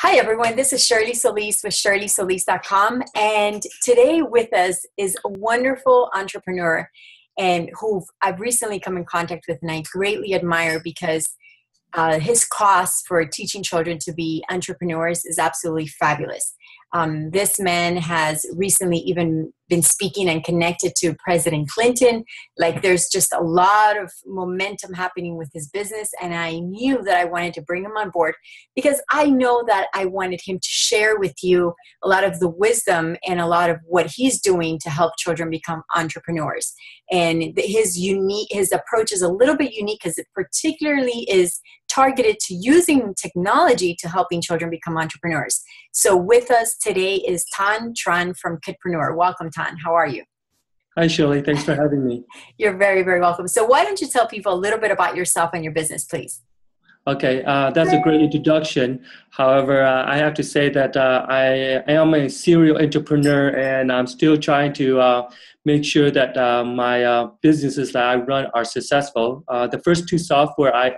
Hi, everyone. This is Shirley Solis with ShirleySolis.com. And today with us is a wonderful entrepreneur and who I've recently come in contact with and I greatly admire because his cause for teaching children to be entrepreneurs is absolutely fabulous. This man has recently even been speaking and connected to President Clinton. Like there's just a lot of momentum happening with his business. And I knew that I wanted to bring him on board because I know that I wanted him to share with you a lot of the wisdom and a lot of what he's doing to help children become entrepreneurs. And his approach is a little bit unique because it particularly is targeted to using technology to helping children become entrepreneurs. So with us today is Thanh Tan from Kidpreneur. Welcome, Thanh. How are you? Hi, Shirley. Thanks for having me. You're very, very welcome. So why don't you tell people a little bit about yourself and your business, please? Okay, that's a great introduction. However, I have to say that I am a serial entrepreneur and I'm still trying to make sure that my businesses that I run are successful. The first two software I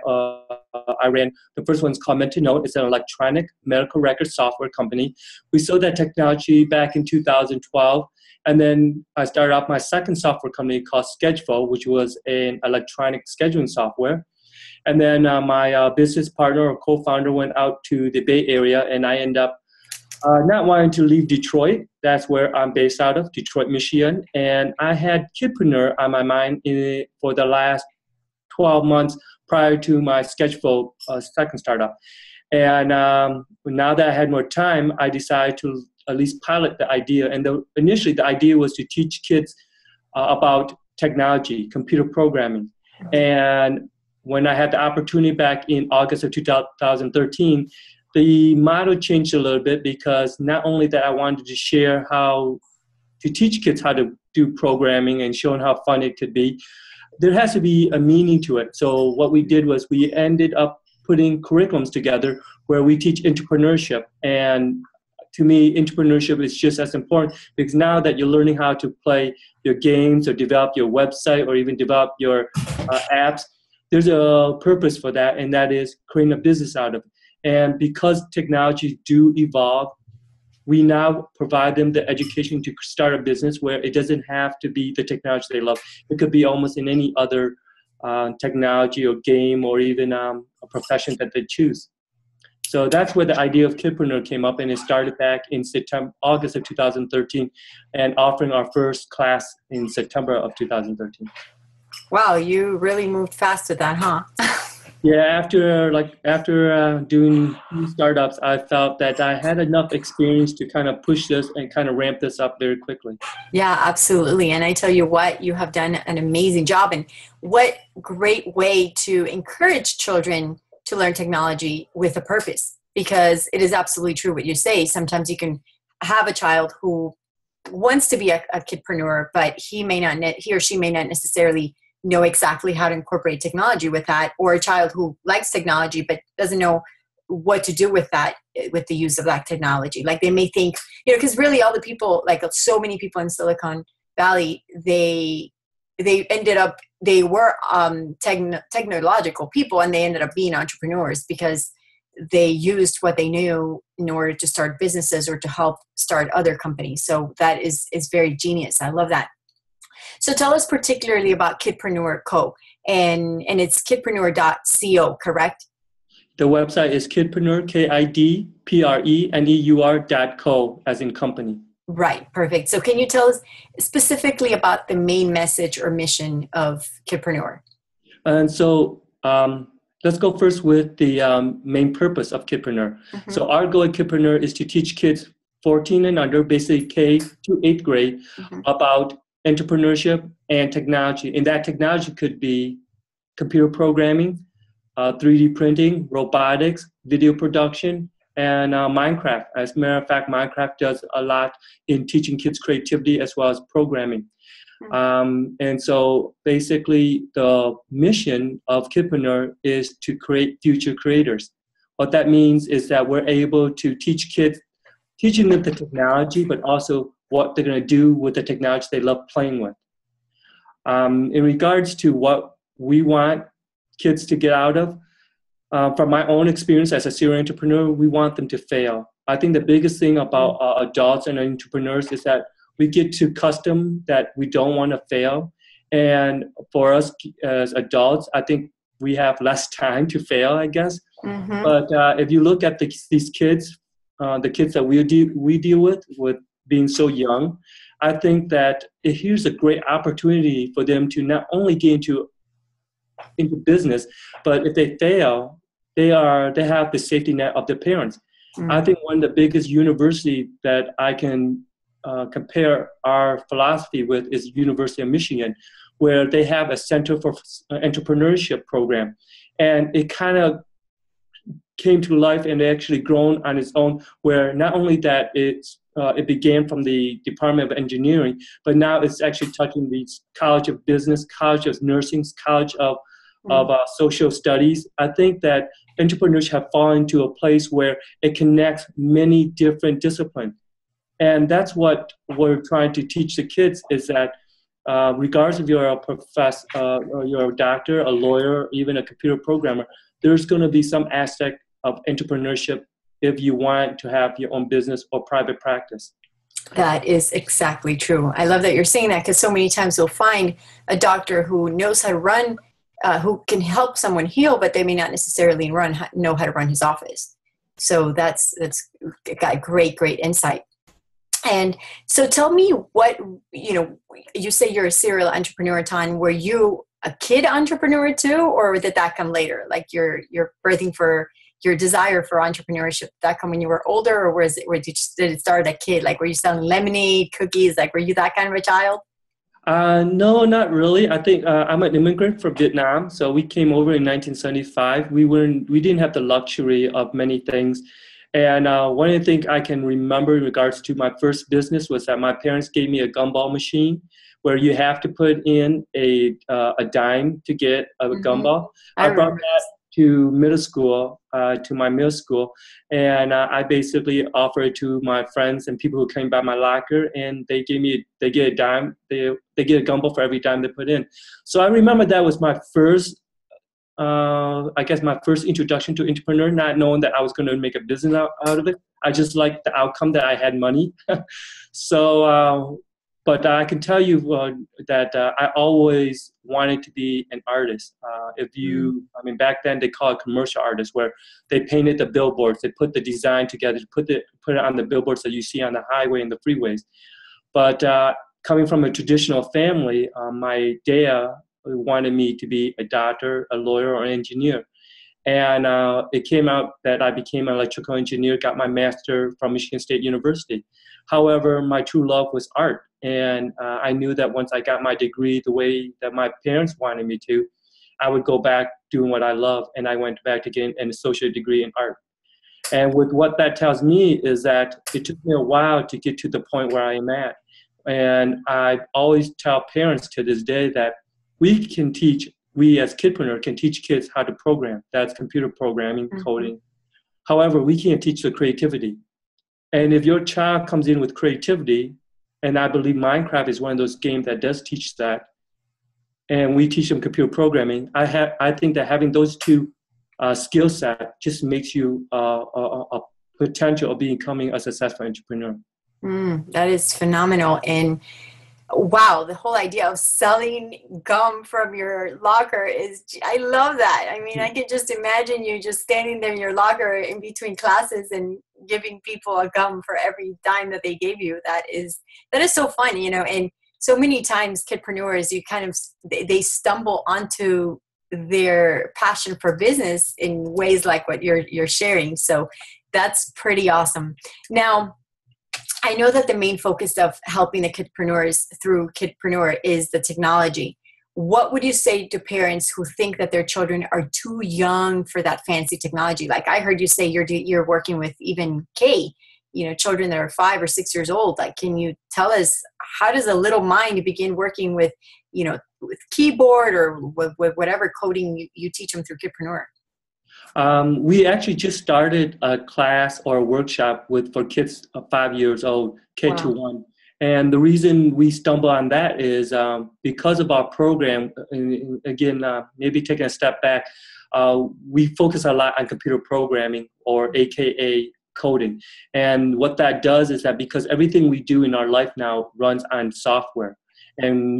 ran, the first one's called Mentanote. It's an electronic medical record software company. We sold that technology back in 2012. And then I started off my second software company called Schedule, which was an electronic scheduling software. And then my business partner or co-founder went out to the Bay Area, and I ended up not wanting to leave Detroit. That's where I'm based out of, Detroit, Michigan. And I had Kidpreneur on my mind for the last 12 months prior to my Sketchful second startup. And now that I had more time, I decided to at least pilot the idea. And initially, the idea was to teach kids about technology, computer programming. And when I had the opportunity back in August of 2013, the model changed a little bit because not only that I wanted to share how to teach kids how to do programming and showing how fun it could be, there has to be a meaning to it. So what we did was we ended up putting curriculums together where we teach entrepreneurship. And to me, entrepreneurship is just as important because now that you're learning how to play your games or develop your website or even develop your apps, there's a purpose for that, and that is creating a business out of it. And because technologies do evolve, we now provide them the education to start a business where it doesn't have to be the technology they love. It could be almost in any other technology or game or even a profession that they choose. So that's where the idea of Kidpreneur came up, and it started back in August of 2013 and offering our first class in September of 2013. Wow, you really moved fast with that, huh? Yeah, after doing startups, I felt that I had enough experience to kind of push this and kind of ramp this up very quickly. Yeah, absolutely. And I tell you what, you have done an amazing job. And what great way to encourage children to learn technology with a purpose. Because it is absolutely true what you say. Sometimes you can have a child who wants to be a kidpreneur, but he or she may not necessarily know exactly how to incorporate technology with that, or a child who likes technology but doesn't know what to do with that, with the use of that technology. Like they may think, because really all the people, like so many people in Silicon Valley, they were technological people and they ended up being entrepreneurs because they used what they knew in order to start businesses or to help start other companies. So that is very genius. I love that. So tell us particularly about Kidpreneur Co. And it's kidpreneur.co, correct? The website is Kidpreneur, KIDPRENEUR.co, as in company. Right, perfect. So can you tell us specifically about the main message or mission of Kidpreneur? And so let's go first with the main purpose of Kidpreneur. Mm-hmm. So our goal at Kidpreneur is to teach kids 14 and under, basically K to 8th grade, mm-hmm. about entrepreneurship and technology. And that technology could be computer programming, 3D printing, robotics, video production, and Minecraft. As a matter of fact, Minecraft does a lot in teaching kids creativity as well as programming. Mm-hmm. And so basically the mission of Kidpreneur is to create future creators. What that means is that we're able to teach kids, teaching them the technology, but also what they're going to do with the technology they love playing with. In regards to what we want kids to get out of, from my own experience as a serial entrepreneur, we want them to fail. I think the biggest thing about adults and entrepreneurs is that we get too accustomed that we don't want to fail. And for us as adults, I think we have less time to fail, I guess. Mm-hmm. But if you look at these kids, the kids that we deal with being so young, I think that here's a great opportunity for them to not only get into business, but if they fail, they have the safety net of their parents. Mm-hmm. I think one of the biggest university that I can compare our philosophy with is University of Michigan, where they have a Center for Entrepreneurship program, and it kind of came to life and actually grown on its own, where not only that it began from the Department of Engineering, but now it's actually touching the College of Business, College of Nursing, College of Social Studies. I think that entrepreneurs have fallen into a place where it connects many different disciplines. And that's what we're trying to teach the kids, is that regardless if you're a professor, or you're a doctor, a lawyer, even a computer programmer, there's going to be some aspect of entrepreneurship if you want to have your own business or private practice. That is exactly true. I love that you're saying that, because so many times you'll find a doctor who knows how to run, who can help someone heal, but they may not necessarily know how to run his office. So that's got great insight. And so tell me what, you say you're a serial entrepreneur, Tan. Were you a kid entrepreneur too, or did that come later? Like your birthing for your desire for entrepreneurship, did that come when you were older, or did it start as a kid? Like, were you selling lemonade, cookies? Like, were you that kind of a child? No, not really. I think I'm an immigrant from Vietnam, so we came over in 1975. We didn't have the luxury of many things. And one of the things I can remember in regards to my first business was that my parents gave me a gumball machine where you have to put in a dime to get a gumball. I brought that to middle school, to my middle school, and I basically offered it to my friends and people who came by my locker, and they get a dime, they get a gumball for every dime they put in. So I remember that was my first, I guess my first introduction to entrepreneur, not knowing that I was going to make a business out of it. I just liked the outcome that I had money. So, but I can tell you that I always wanted to be an artist. Back then they call it commercial artists, where they painted the billboards, they put the design together, put it on the billboards that you see on the highway and the freeways. But coming from a traditional family, my dad wanted me to be a doctor, a lawyer, or an engineer. And it came out that I became an electrical engineer, got my master from Michigan State University. However, my true love was art. And I knew that once I got my degree the way that my parents wanted me to, I would go back doing what I love. And I went back to get an associate degree in art. And with what that tells me is that it took me a while to get to the point where I am at. And I always tell parents to this day that we as Kidpreneur can teach kids how to program. That's computer programming, coding. However, we can't teach the creativity. And if your child comes in with creativity, and I believe Minecraft is one of those games that does teach that, and we teach them computer programming, I think that having those two skill set just makes you a potential of becoming a successful entrepreneur. That is phenomenal. And wow, the whole idea of selling gum from your locker I love that. I mean, I can just imagine you just standing there in your locker in between classes and giving people a gum for every dime that they gave you. That is so fun, and so many times kidpreneurs, they stumble onto their passion for business in ways like what you're sharing. So that's pretty awesome. Now, I know that the main focus of helping the kidpreneurs through Kidpreneur is the technology. What would you say to parents who think that their children are too young for that fancy technology? Like I heard you say you're working with even children that are 5 or 6 years old. Like, can you tell us, how does a little mind begin working with keyboard or with whatever coding you teach them through Kidpreneur? We actually just started a class or a workshop for kids 5 years old, K-1. And the reason we stumble on that is because of our program, and again, maybe taking a step back, we focus a lot on computer programming, or AKA coding. And what that does is that because everything we do in our life now runs on software, and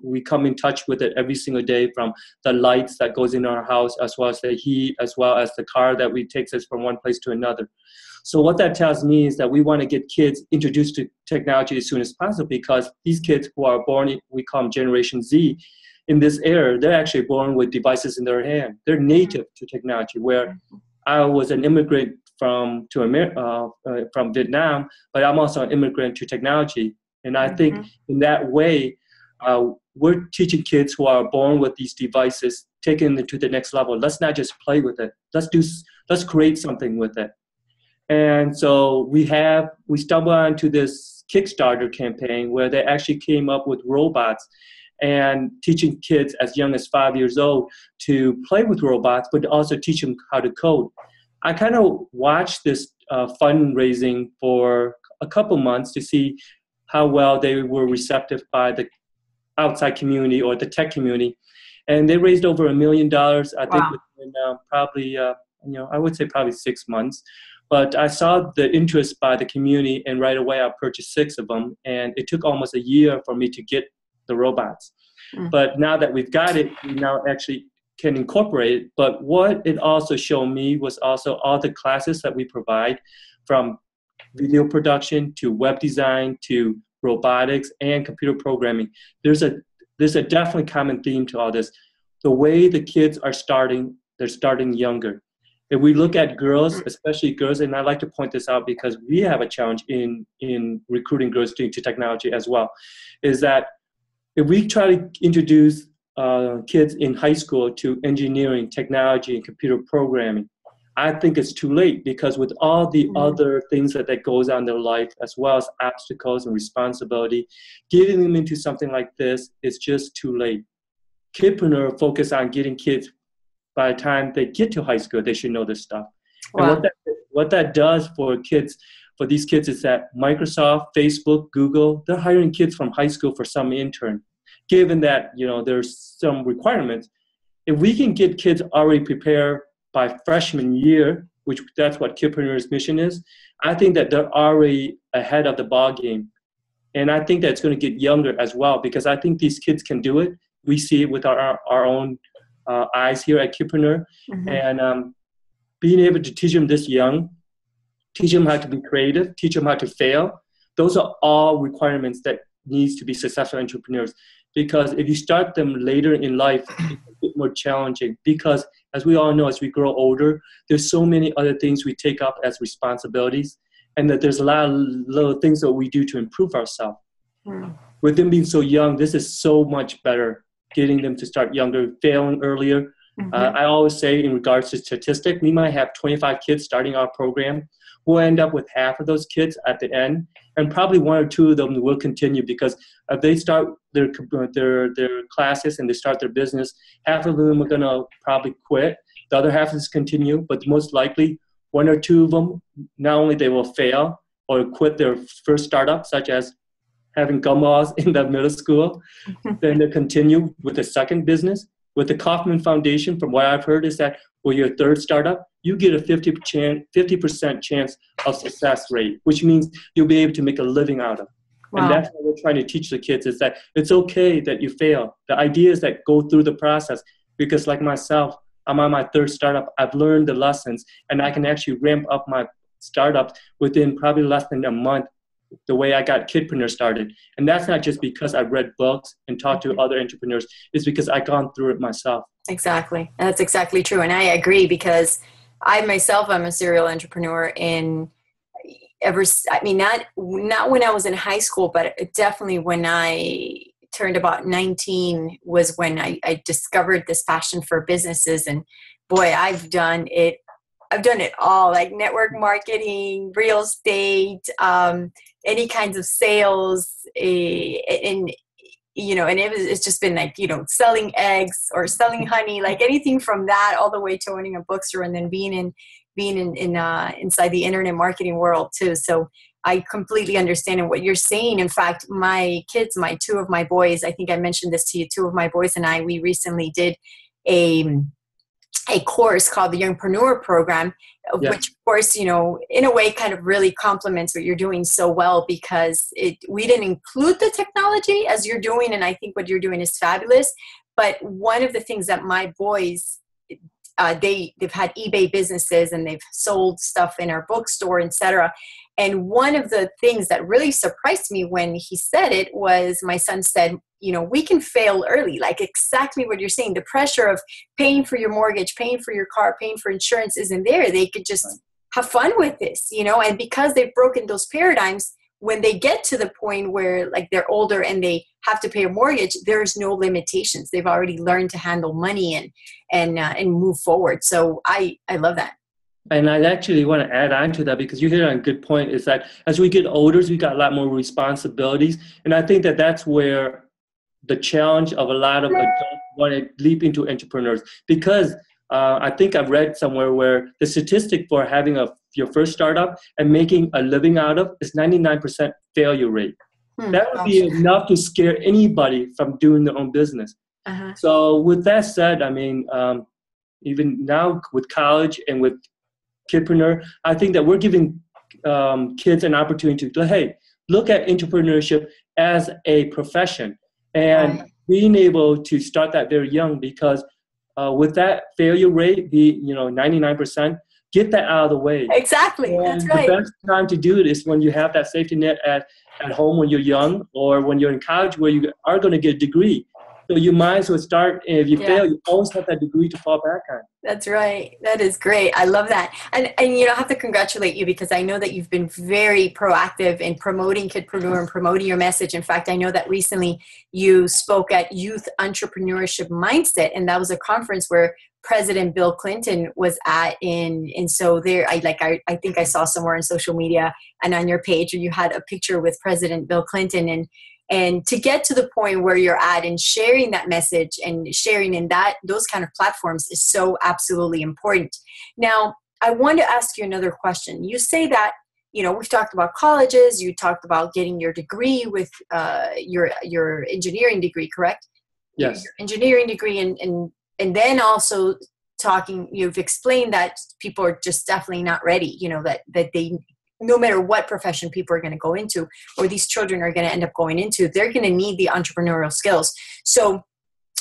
we come in touch with it every single day, from the lights that goes in our house, as well as the heat, as well as the car that takes us from one place to another. So what that tells me is that we want to get kids introduced to technology as soon as possible, because these kids who are born, we call them Generation Z, in this era, they're actually born with devices in their hand. They're native to technology, where I was an immigrant from Vietnam, but I'm also an immigrant to technology. And I think in that way, we're teaching kids who are born with these devices, taking them to the next level. Let's not just play with it. Let's create something with it. And so we stumbled onto this Kickstarter campaign where they actually came up with robots, and teaching kids as young as 5 years old to play with robots, but also teach them how to code. I kind of watched this fundraising for a couple months to see how well they were receptive by the outside community or the tech community. And they raised over $1 million, I think, within probably, I would say probably 6 months. But I saw the interest by the community, and right away I purchased 6 of them. And it took almost a year for me to get the robots. But now that we've got it, we now actually can incorporate it. But what it also showed me was also all the classes that we provide, from video production to web design to robotics and computer programming. There's a definitely common theme to all this. The way the kids are starting, they're starting younger. If we look at girls, especially girls, and I like to point this out because we have a challenge in recruiting girls to technology as well, is that if we try to introduce kids in high school to engineering, technology, and computer programming, I think it's too late, because with all the other things that goes on in their life, as well as obstacles and responsibility, getting them into something like this is just too late. Kidpreneur focus on getting kids, by the time they get to high school, they should know this stuff. Wow. And what that does for these kids is that Microsoft, Facebook, Google, they're hiring kids from high school for some intern. Given that, there's some requirements, if we can get kids already prepared by freshman year, which that's what Kidpreneur's mission is, I think that they're already ahead of the ball game. And I think that it's going to get younger as well, because I think these kids can do it. We see it with our own eyes here at Kidpreneur. And being able to teach them this young, teach them how to be creative, teach them how to fail, those are all requirements that needs to be successful entrepreneurs. Because if you start them later in life, it's a bit more challenging, because as we all know, as we grow older, there's so many other things we take up as responsibilities, and that there's a lot of little things that we do to improve ourselves. With them being so young, this is so much better, getting them to start younger, failing earlier. I always say, in regards to statistic, we might have 25 kids starting our program. We'll end up with half of those kids at the end, and probably 1 or 2 of them will continue, because if they start their classes and they start their business, half of them are going to probably quit. The other half is continue, but most likely 1 or 2 of them, not only they will fail or quit their first startup, such as having gumballs in the middle school, then they continue with the second business. With the Kauffman Foundation, from what I've heard, is that with your third startup, you get a 50% chance of success rate, which means you'll be able to make a living out of it. Wow. And that's what we're trying to teach the kids, is that it's okay that you fail. The idea is that go through the process, because like myself, I'm on my third startup. I've learned the lessons, and I can actually ramp up my startups within probably less than a month, the way I got Kidpreneur started. And that's not just because I read books and talked to other entrepreneurs. It's because I've gone through it myself. Exactly. That's exactly true. And I agree, because I myself am a serial entrepreneur, and not when I was in high school, but definitely when I turned about 19 was when I discovered this passion for businesses. And boy, I've done it all, like network marketing, real estate, any kinds of sales, and it's just been like, selling eggs or selling honey, like anything from that all the way to owning a bookstore, and then being inside the internet marketing world too. So I completely understand what you're saying. In fact, my kids, 2 of my boys, I think I mentioned this to you, 2 of my boys and I, we recently did a course called the Youngpreneur Program, Yeah. which of course, in a way kind of really complements what you're doing so well, because we didn't include the technology as you're doing. And I think what you're doing is fabulous. But one of the things that my boys, they've had eBay businesses and they've sold stuff in our bookstore, etc. And one of the things that really surprised me when he said it was, my son said, we can fail early, like exactly what you're saying. The pressure of paying for your mortgage, paying for your car, paying for insurance isn't there. They could just have fun with this, and because they've broken those paradigms, when they get to the point where like they're older and they have to pay a mortgage, there's no limitations. They've already learned to handle money and move forward. So I love that. And I actually want to add on to that, because you hit on a good point, is that as we get older, we got a lot more responsibilities. And I think that that's where the challenge of a lot of adults want to leap into entrepreneurs, because I think I've read somewhere where the statistic for having your first startup and making a living out of is 99% failure rate. That would be enough to scare anybody from doing their own business. Uh-huh. So with that said, I mean, even now with college and with Kidpreneur, I think that we're giving kids an opportunity to, hey, look at entrepreneurship as a profession, and being able to start that very young, because with that failure rate, 99%, get that out of the way. Exactly. And that's right. The best time to do it is when you have that safety net at home when you're young, or when you're in college where you are going to get a degree. So you might as well start, and if you fail, you always have that degree to fall back on. That's right. That is great. I love that. And I have to congratulate you, because I know that you've been very proactive in promoting Kidpreneur and promoting your message. In fact, I know that recently you spoke at Youth Entrepreneurship Mindset, and that was a conference where President Bill Clinton was at, and so there, I think I saw somewhere on social media and on your page, and you had a picture with President Bill Clinton, and to get to the point where you're at and sharing that message and sharing in those kind of platforms is so absolutely important. Now, I want to ask you another question. You say that, we've talked about colleges, you talked about getting your degree with your engineering degree, correct? Yes. Your engineering degree, and then also you've explained that people are just definitely not ready, that they, no matter what profession people are going to go into, or these children are going to end up going into, they're going to need the entrepreneurial skills. So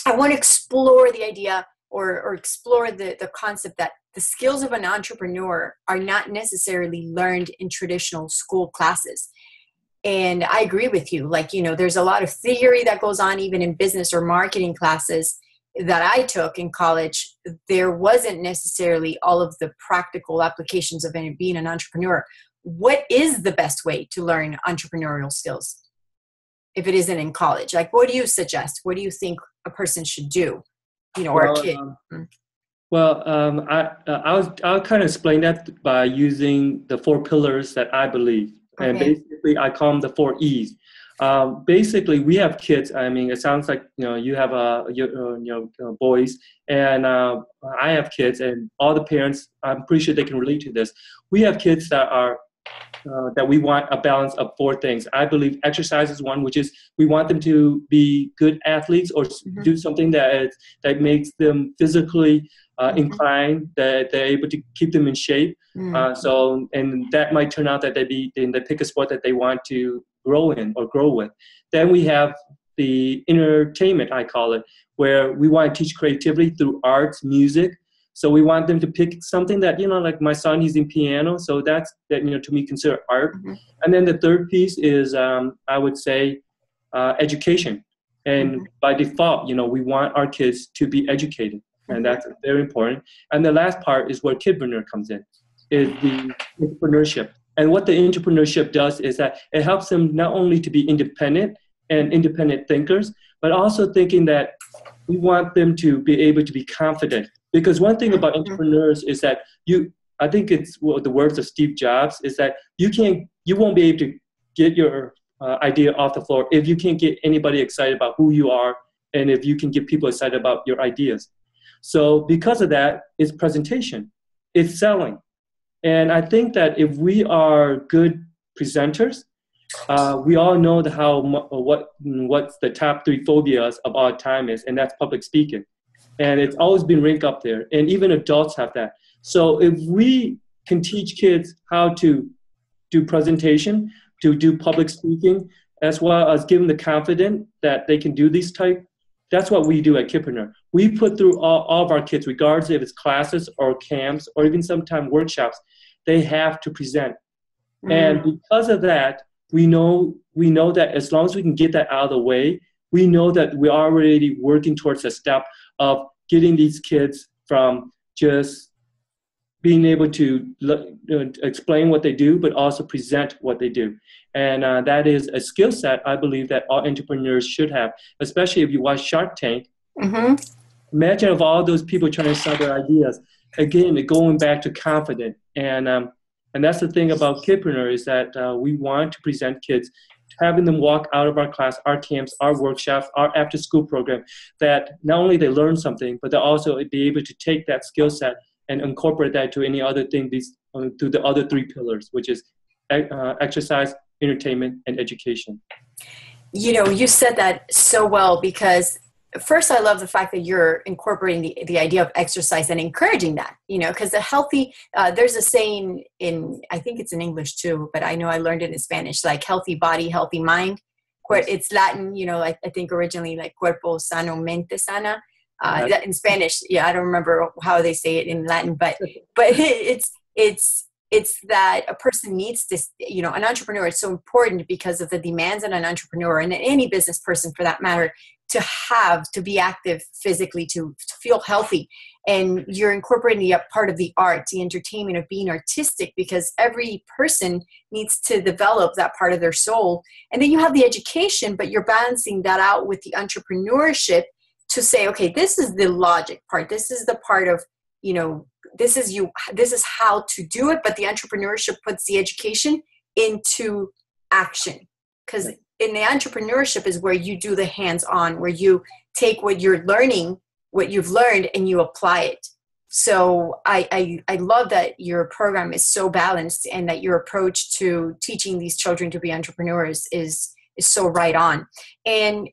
I want to explore the idea or explore the concept that the skills of an entrepreneur are not necessarily learned in traditional school classes. And I agree with you. There's a lot of theory that goes on even in business or marketing classes that I took in college. There wasn't necessarily all of the practical applications of being an entrepreneur. What is the best way to learn entrepreneurial skills if it isn't in college? What do you suggest? What do you think a person should do, or a kid? I'll kind of explain that by using the 4 pillars that I believe. Okay. And basically I call them the 4 E's. Basically, we have kids. I mean, it sounds like, you have boys, and I have kids, and all the parents, I'm pretty sure they can relate to this. We have kids that we want a balance of 4 things. I believe exercise is one, which is we want them to be good athletes, or do something that makes them physically inclined, that they're able to keep them in shape. And that might turn out that they pick a sport that they want to grow in or grow with. Then we have the entertainment, I call it, where we want to teach creativity through arts, music. So we want them to pick something that, like my son, he's in piano. So that's, to me, consider art. And then the third piece is, I would say, education. And by default, we want our kids to be educated. And that's very important. And the last part is where Kidpreneur comes in, is the entrepreneurship. And what the entrepreneurship does is that it helps them not only to be independent and independent thinkers, but also thinking that we want them to be able to be confident. Because one thing about entrepreneurs is that I think it's the words of Steve Jobs, is that you won't be able to get your idea off the floor if you can't get anybody excited about who you are, and if you can get people excited about your ideas. So because of that, it's presentation, it's selling. And I think that if we are good presenters, we all know what the top 3 phobias of our time is, and that's public speaking. And it's always been ranked up there. And even adults have that. So if we can teach kids how to do presentation, to do public speaking, as well as give them the confidence that they can do these type, that's what we do at Kidpreneur. We put through all of our kids, regardless if it's classes or camps or even sometimes workshops, they have to present. And because of that, we know that as long as we can get that out of the way, we know that we're already working towards a step of getting these kids from just being able to explain what they do, but also present what they do. And that is a skill set I believe that all entrepreneurs should have, especially if you watch Shark Tank. Imagine if all those people trying to sell their ideas. Again, going back to confidence. And that's the thing about Kidpreneur is that we want to present kids, having them walk out of our class, our camps, our workshops, our after-school program, that not only they learn something, but they'll also be able to take that skill set and incorporate that to any other thing through the other three pillars, which is exercise, entertainment, and education. You know, you said that so well, because first, I love the fact that you're incorporating the idea of exercise and encouraging that, you know, because the healthy, there's a saying I think it's in English too, but I know I learned it in Spanish, like healthy body, healthy mind. It's Latin, you know, like I think originally like cuerpo sano, mente sana. In Spanish, yeah, I don't remember how they say it in Latin, but it's that a person needs this, you know, an entrepreneur is so important because of the demands on an entrepreneur and any business person for that matter, to be active physically, to feel healthy. And you're incorporating the part of the art, the entertainment of being artistic, because every person needs to develop that part of their soul. And then you have the education, but you're balancing that out with the entrepreneurship to say, okay, this is the logic part. This is the part of, you know, this is how to do it. But the entrepreneurship puts the education into action, because in the entrepreneurship is where you do the hands-on, where you take what you're learning, what you've learned, and you apply it. So I love that your program is so balanced, and that your approach to teaching these children to be entrepreneurs is so right on. And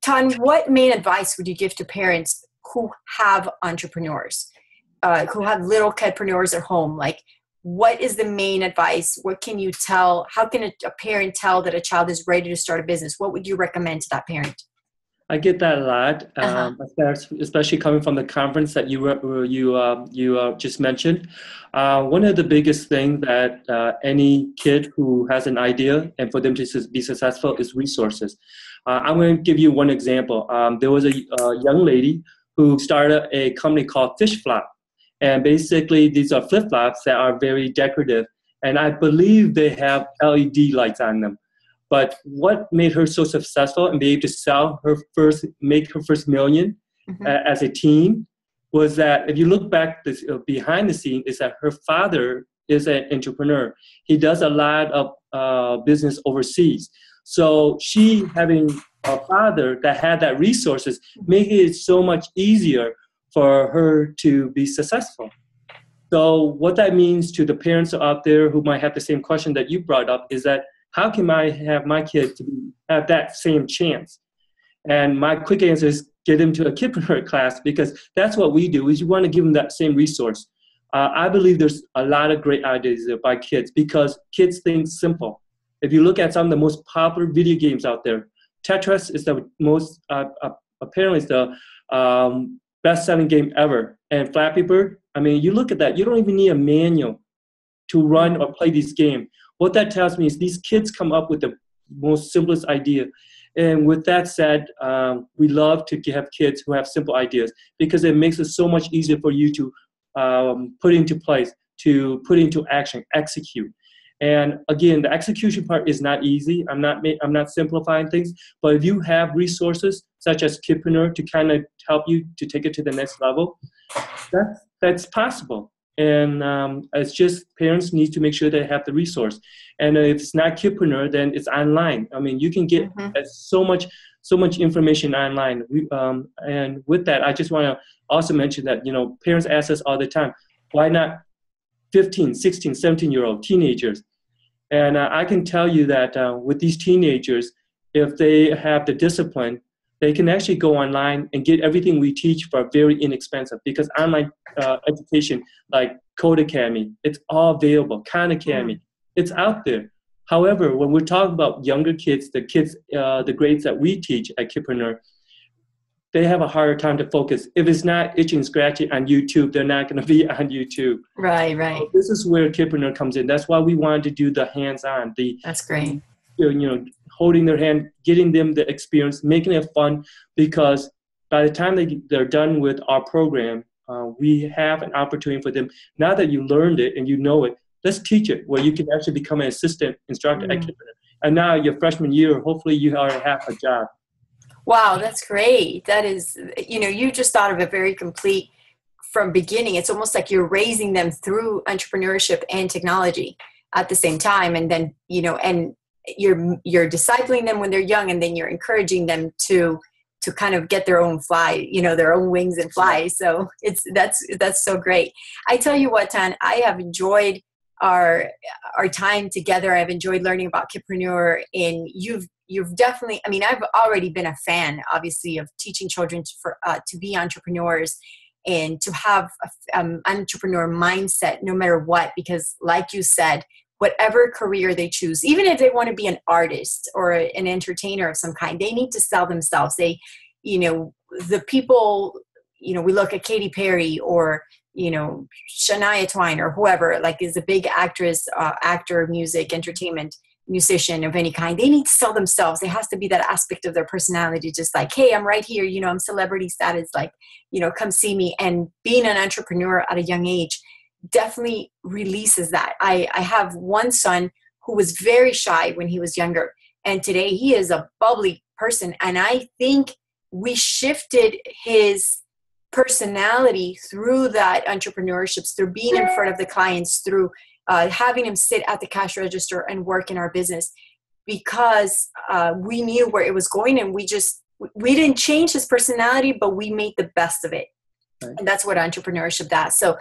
Tan, what main advice would you give to parents who have entrepreneurs, who have little kidpreneurs at home? Like, what is the main advice? What can you tell? How can a parent tell that a child is ready to start a business? What would you recommend to that parent? I get that a lot, especially coming from the conference that you just mentioned. One of the biggest things that any kid who has an idea and for them to be successful is resources. I'm going to give you one example. There was a young lady who started a company called Fish Flop. And basically, these are flip-flops that are very decorative. And I believe they have LED lights on them. But what made her so successful and be able to make her first million as a teen was that if you look back behind the scene, is that her father is an entrepreneur. He does a lot of business overseas. So she, having a father that had that resources, made it so much easier for her to be successful. So what that means to the parents out there who might have the same question that you brought up is that how can I have my kid to have that same chance? And my quick answer is get them to a Kidpreneur class, because that's what we do, is you want to give them that same resource. I believe there's a lot of great ideas by kids, because kids think simple. If you look at some of the most popular video games out there, Tetris is the most, apparently it's the best-selling game ever. And Flappy Bird, I mean, you look at that, you don't even need a manual to run or play this game. What that tells me is these kids come up with the most simplest idea. And with that said, we love to have kids who have simple ideas, because it makes it so much easier for you to put into place, to put into action, execute. And again, the execution part is not easy. I'm not simplifying things, but if you have resources such as Kidpreneur to kind of help you to take it to the next level, that's possible. And it's just parents need to make sure they have the resource. And if it's not Kidpreneur, then it's online. I mean, you can get so much information online. And with that, I just want to also mention that, you know, parents ask us all the time, why not 15, 16, 17-year-old teenagers? And I can tell you that with these teenagers, if they have the discipline, they can actually go online and get everything we teach for very inexpensive, because online education like Code Academy, it's all available. Khan Academy, it's out there. However, when we're talking about younger kids, the grades that we teach at Kidpreneur, they have a harder time to focus. If it's not itching and scratching on YouTube, they're not going to be on YouTube. Right. So this is where Kidpreneur comes in. That's why we wanted to do the hands-on. That's great. Holding their hand, getting them the experience, making it fun, because by the time they're done with our program, we have an opportunity for them. Now that you learned it and you know it, let's teach it where you can actually become an assistant instructor at Kidpreneur. And now your freshman year, hopefully you already have a job. Wow, that's great. That is, you just thought of it very complete from beginning. It's almost like you're raising them through entrepreneurship and technology at the same time. And then, and you're discipling them when they're young, and then you're encouraging them to kind of get their own their own wings and fly. So that's so great. I tell you what, Tan, I have enjoyed our time together. I've enjoyed learning about Kidpreneur, and you've definitely, I've already been a fan, obviously, of teaching children to be entrepreneurs and to have an entrepreneur mindset no matter what, because like you said, whatever career they choose, even if they want to be an artist or an entertainer of some kind, they need to sell themselves. The people, we look at Katy Perry or, Shania Twain or whoever, like is a big actress, actor, music, entertainment, musician of any kind. They need to sell themselves. There has to be that aspect of their personality, just like, hey, I'm right here, I'm celebrity status, like, come see me. And being an entrepreneur at a young age definitely releases that. I have one son who was very shy when he was younger, and today he is a bubbly person. And I think we shifted his personality through that entrepreneurship, through being in front of the clients, through having him sit at the cash register and work in our business, because we knew where it was going, and we didn't change his personality, but we made the best of it. Right. And that's what entrepreneurship does. So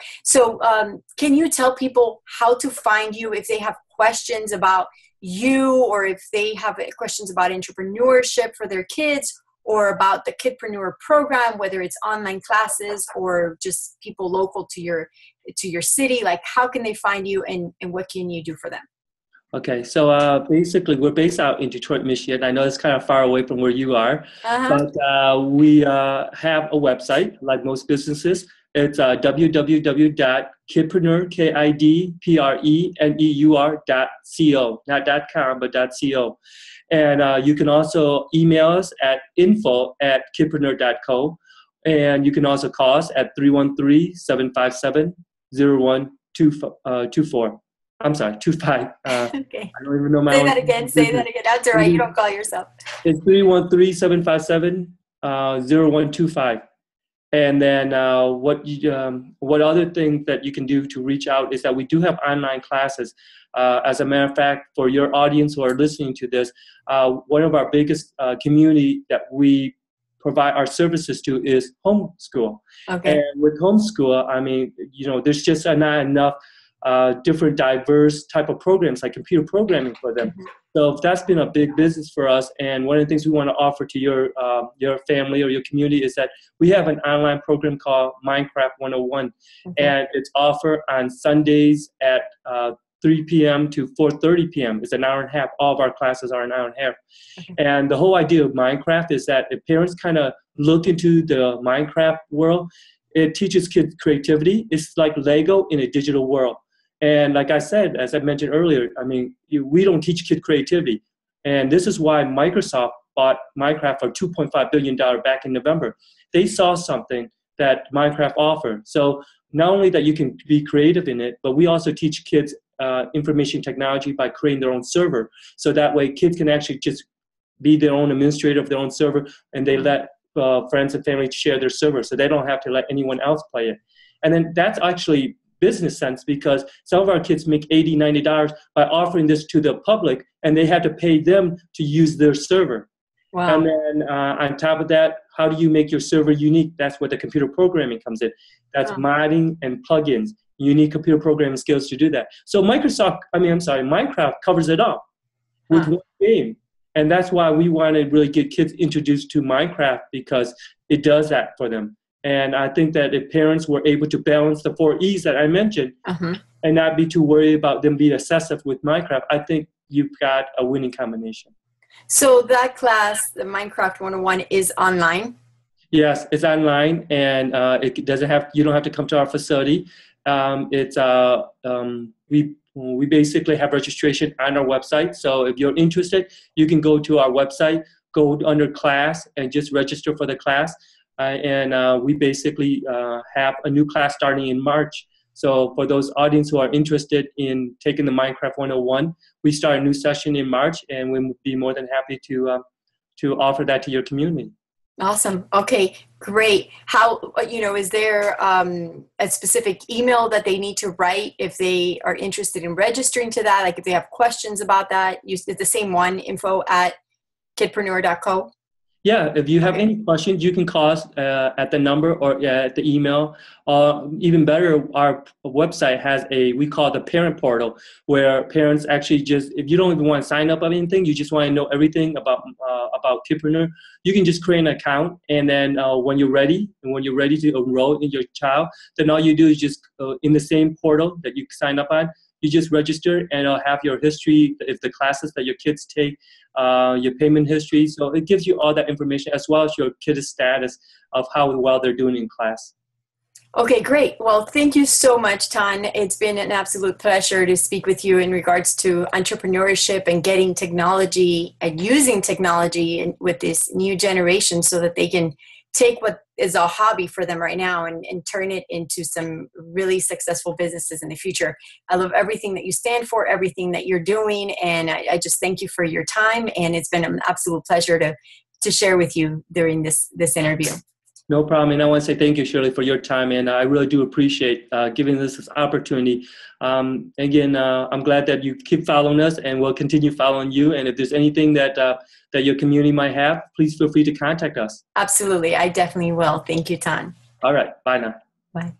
can you tell people how to find you if they have questions about you, or if they have questions about entrepreneurship for their kids, or about the Kidpreneur program, whether it's online classes or just people local to your city? Like, how can they find you, and what can you do for them? Okay, so basically we're based out in Detroit, Michigan. I know it's kind of far away from where you are, but we have a website like most businesses. It's www.kidpreneur, KIDPRENEUR.co, not .com, but .co. And you can also email us at info@kidpreneur.co. And you can also call us at 313-757-0124. I'm sorry, 25. Okay. I don't even know my Say own. That again. Say that again. That's all right. You don't call yourself. It's 313-757-0125. And then what other thing that you can do to reach out is that we do have online classes. As a matter of fact, for your audience who are listening to this, one of our biggest community that we provide our services to is homeschool. Okay. And with homeschool, there's just not enough different diverse type of programs like computer programming for them. So that's been a big business for us. And one of the things we want to offer to your family or your community is that we have an online program called Minecraft 101. And it's offered on Sundays at 3 p.m. to 4:30 p.m. It's an hour and a half. All of our classes are an hour and a half. And the whole idea of Minecraft is that if parents kind of look into the Minecraft world, it teaches kids creativity. It's like Lego in a digital world. And like I said, as I mentioned earlier, we don't teach kids creativity. And this is why Microsoft bought Minecraft for $2.5 billion back in November. They saw something that Minecraft offered. So not only that you can be creative in it, but we also teach kids information technology by creating their own server. So that way kids can actually just be their own administrator of their own server, and they let friends and family share their server. So they don't have to let anyone else play it. And then that's actually business sense, because some of our kids make $80, $90 by offering this to the public, and they have to pay them to use their server. Wow. And then on top of that, how do you make your server unique? That's where the computer programming comes in. That's modding and plugins. You need computer programming skills to do that. So Minecraft covers it all with one game. And that's why we want to really get kids introduced to Minecraft, because it does that for them. And I think that if parents were able to balance the 4 E's that I mentioned and not be too worried about them being obsessive with Minecraft, I think you've got a winning combination. So that class, the Minecraft 101, is online? Yes, it's online, and it doesn't have. You don't have to come to our facility. We basically have registration on our website. So if you're interested, you can go to our website, go under class, and just register for the class. We basically have a new class starting in March. So for those audience who are interested in taking the Minecraft 101, we start a new session in March, and we'll be more than happy to offer that to your community. Awesome. Okay, great. How, is there a specific email that they need to write if they are interested in registering to that? Like if they have questions about that, it's the same one, info@kidpreneur.co? Yeah, if you have any questions, you can call us at the number or at the email. Even better, our website has we call it the parent portal, where parents actually just, if you don't even want to sign up on anything, you just want to know everything about Kidpreneur, you can just create an account, and then when you're ready to enroll in your child, then all you do is just in the same portal that you sign up on, you just register, and it'll have your history, if the classes that your kids take, your payment history. So it gives you all that information, as well as your kid's status of how well they're doing in class. Okay, great. Well, thank you so much, Tan. It's been an absolute pleasure to speak with you in regards to entrepreneurship and getting technology and using technology with this new generation so that they can take what is a hobby for them right now and turn it into some really successful businesses in the future. I love everything that you stand for, everything that you're doing, and I just thank you for your time, and it's been an absolute pleasure to share with you during this interview. No problem, and I want to say thank you, Shirley, for your time, and I really do appreciate giving us this opportunity. Again, I'm glad that you keep following us, and we'll continue following you, and if there's anything that your community might have, please feel free to contact us. Absolutely, I definitely will. Thank you, Tan. All right, bye now. Bye.